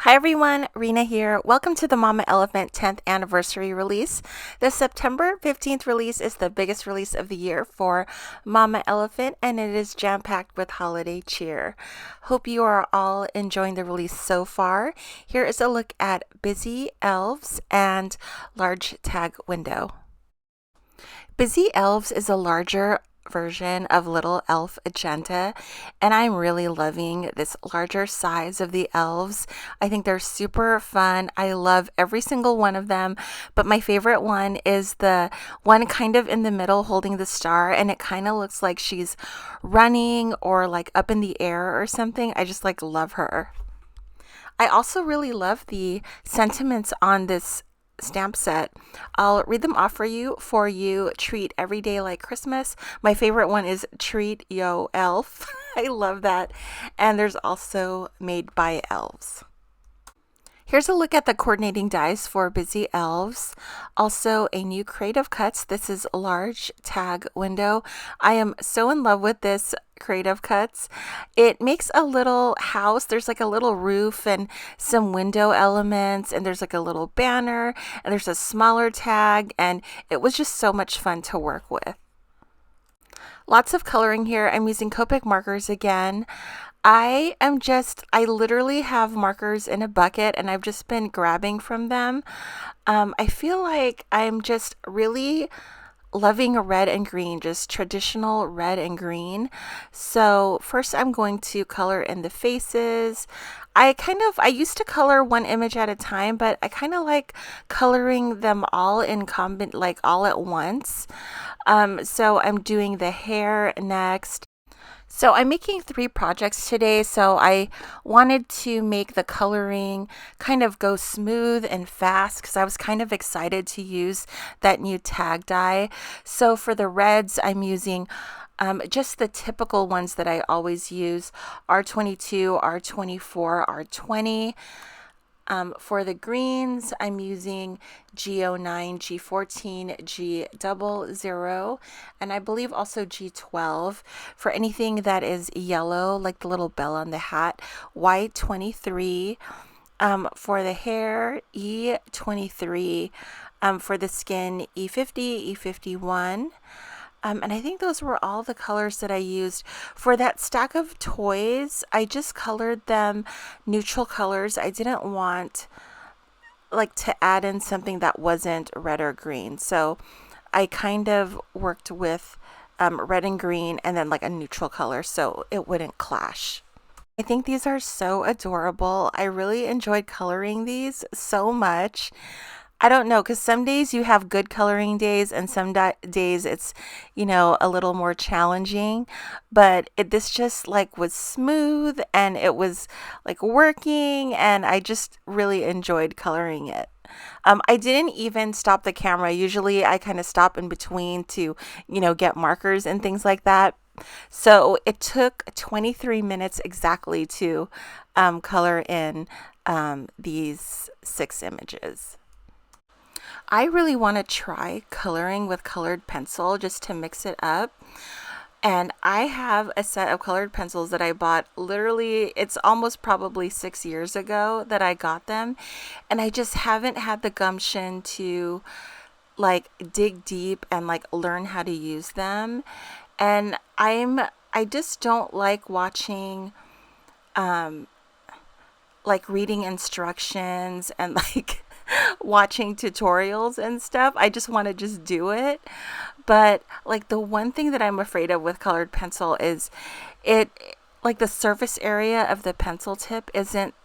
Hi everyone, Rena here. Welcome to the Mama Elephant 10th anniversary release. The September 15th release is the biggest release of the year for Mama Elephant, and it is jam-packed with holiday cheer. Hope you are all enjoying the release so far. Here is a look at Busy Elves and Large Tag Window. Busy Elves is a larger version of Little Elf Agenda, and I'm really loving this larger size of the elves. I think they're super fun. I love every single one of them, but my favorite one is the one kind of in the middle holding the star, and it kind of looks like she's running or like up in the air or something. I just love her. I also really love the sentiments on this stamp set. I'll read them off for you. Treat every day like Christmas. My favorite one is Treat Yo Elf. I love that. And there's also Made by Elves. Here's a look at the coordinating dies for Busy Elves. Also a new Creative Cuts. This is Large Tag Window. I am so in love with this Creative Cuts. It makes a little house. There's like a little roof and some window elements, and there's like a little banner, and there's a smaller tag, and it was just so much fun to work with. Lots of coloring here. I'm using Copic markers again. I literally have markers in a bucket, and I've just been grabbing from them. I feel like I'm just really loving red and green, just traditional red and green. So first I'm going to color in the faces. I used to color one image at a time, but I kind of like coloring them all in all at once. So I'm doing the hair next. So I'm making 3 projects today, so I wanted to make the coloring kind of go smooth and fast because I was kind of excited to use that new tag die. So for the reds, I'm using just the typical ones that I always use, R22, R24, R20. For the greens, I'm using G09, G14, G00, and I believe also G12. For anything that is yellow, like the little bell on the hat, Y23. For the hair, E23. For the skin, E50, E51. And I think those were all the colors that I used. For that stack of toys, I just colored them neutral colors. I didn't want to add in something that wasn't red or green. So I kind of worked with red and green and then a neutral color so it wouldn't clash. I think these are so adorable. I really enjoyed coloring these so much. I don't know, because some days you have good coloring days and some days it's, a little more challenging. But this just was smooth, and it was working, and I just really enjoyed coloring it. I didn't even stop the camera. Usually I kind of stop in between to, get markers and things like that. So it took 23 minutes exactly to color in these 6 images. I really want to try coloring with colored pencil just to mix it up. And I have a set of colored pencils that I bought it's almost probably 6 years ago that I got them. And I just haven't had the gumption to dig deep and learn how to use them. And I just don't like watching reading instructions and watching tutorials and stuff. I just want to just do it. But the one thing that I'm afraid of with colored pencil is the surface area of the pencil tip isn't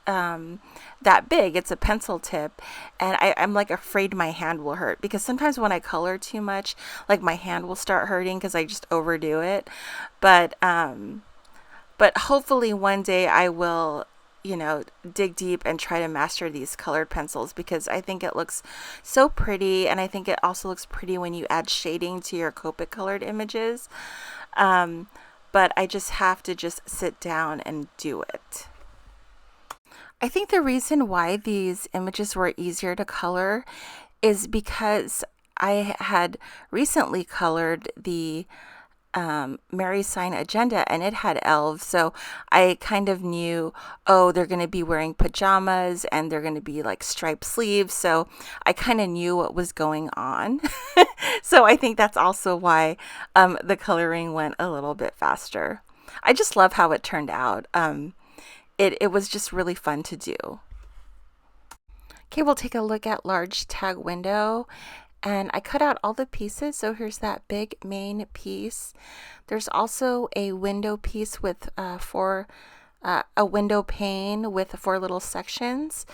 that big. It's a pencil tip, and I'm afraid my hand will hurt, because sometimes when I color too much, my hand will start hurting because I just overdo it. But hopefully one day I will dig deep and try to master these colored pencils, because I think it looks so pretty, and I think it also looks pretty when you add shading to your Copic colored images. But I just have to just sit down and do it. I think the reason why these images were easier to color is because I had recently colored the Mary Sign agenda, and it had elves. So I kind of knew, oh, they're going to be wearing pajamas and they're going to be like striped sleeves. So I kind of knew what was going on. So I think that's also why the coloring went a little bit faster. I just love how it turned out. It was just really fun to do. Okay, we'll take a look at large tag window. And I cut out all the pieces, so here's that big main piece. There's also a window piece with a window pane with 4 little sections.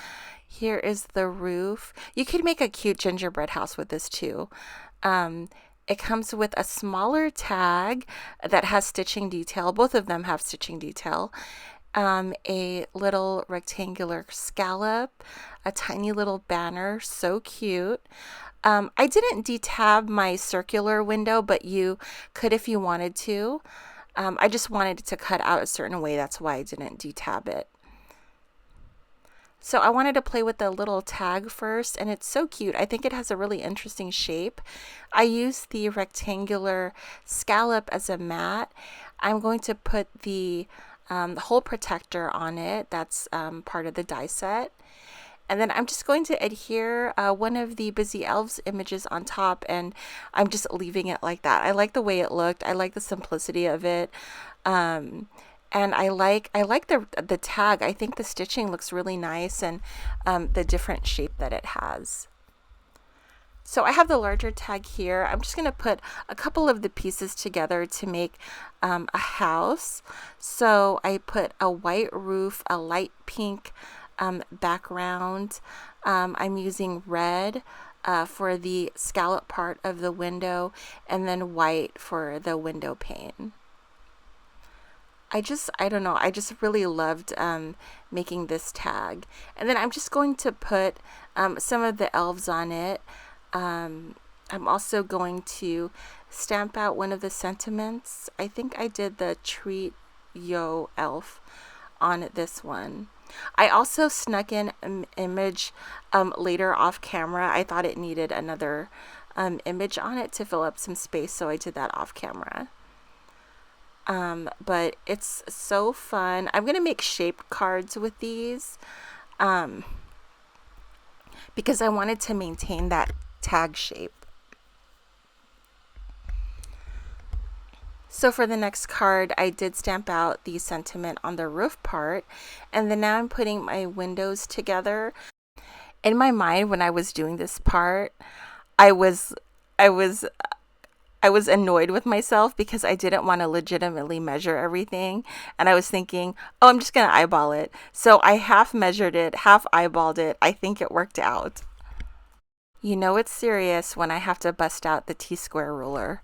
Here is the roof. You could make a cute gingerbread house with this too. It comes with a smaller tag that has stitching detail. Both of them have stitching detail. A little rectangular scallop, a tiny little banner, so cute. I didn't detab my circular window, but you could if you wanted to. I just wanted it to cut out a certain way. That's why I didn't detab it. So I wanted to play with the little tag first, and it's so cute. I think it has a really interesting shape. I used the rectangular scallop as a mat. I'm going to put the hole protector on it. That's part of the die set. And then I'm just going to adhere one of the Busy Elves images on top, and I'm just leaving it like that. I like the way it looked. I like the simplicity of it. And I like the tag. I think the stitching looks really nice, and the different shape that it has. So I have the larger tag here. I'm just going to put a couple of the pieces together to make a house. So I put a white roof, a light pink background. I'm using red for the scallop part of the window, and then white for the window pane. I don't know, I just really loved making this tag. And then I'm just going to put some of the elves on it. I'm also going to stamp out one of the sentiments. I think I did the Treat Yo elf on this one. I also snuck in an image later off camera. I thought it needed another image on it to fill up some space, so I did that off camera. But it's so fun. I'm going to make shaped cards with these because I wanted to maintain that tag shape. So for the next card, I did stamp out the sentiment on the roof part, and then now I'm putting my windows together. In my mind, when I was doing this part, I was annoyed with myself because I didn't want to legitimately measure everything, and I was thinking, oh, I'm just gonna eyeball it. So I half measured it, half eyeballed it. I think it worked out. You know it's serious when I have to bust out the T-square ruler.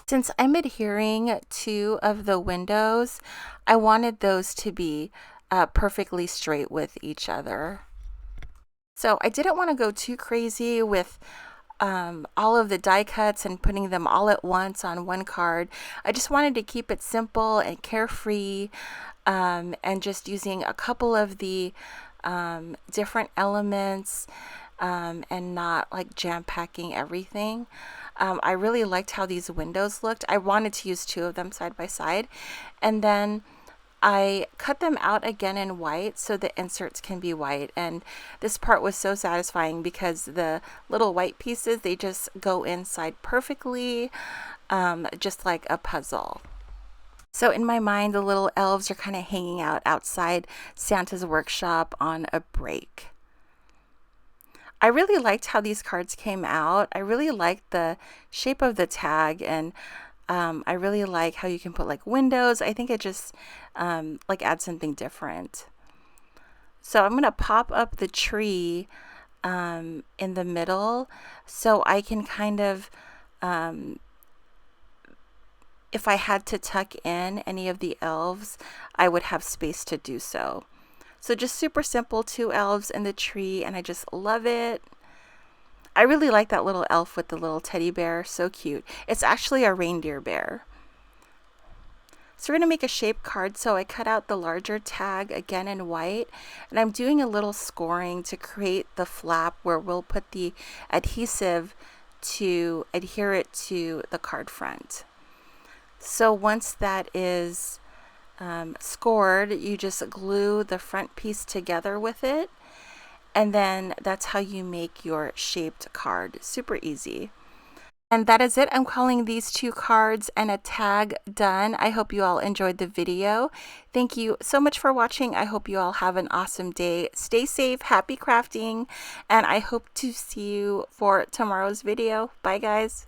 Since I'm adhering 2 of the windows, I wanted those to be perfectly straight with each other. So I didn't want to go too crazy with all of the die cuts and putting them all at once on one card. I just wanted to keep it simple and carefree, and just using a couple of the different elements and not like jam-packing everything. I really liked how these windows looked. I wanted to use 2 of them side by side, and then I cut them out again in white so the inserts can be white. And this part was so satisfying because the little white pieces, they just go inside perfectly, just like a puzzle. So in my mind, the little elves are kind of hanging out outside Santa's workshop on a break. I really liked how these cards came out. I really liked the shape of the tag, and I really like how you can put like windows. I think it just like adds something different. So I'm going to pop up the tree in the middle so I can kind of, if I had to tuck in any of the elves, I would have space to do so. So just super simple, 2 elves in the tree, and I just love it. I really like that little elf with the little teddy bear, so cute. It's actually a reindeer bear. So we're going to make a shape card, so I cut out the larger tag again in white, and I'm doing a little scoring to create the flap where we'll put the adhesive to adhere it to the card front. So once that is scored, you just glue the front piece together with it, and then that's how you make your shaped card. Super easy. And that is it. I'm calling these 2 cards and a tag done. I hope you all enjoyed the video. Thank you so much for watching. I hope you all have an awesome day. Stay safe, happy crafting, and I hope to see you for tomorrow's video. Bye, guys.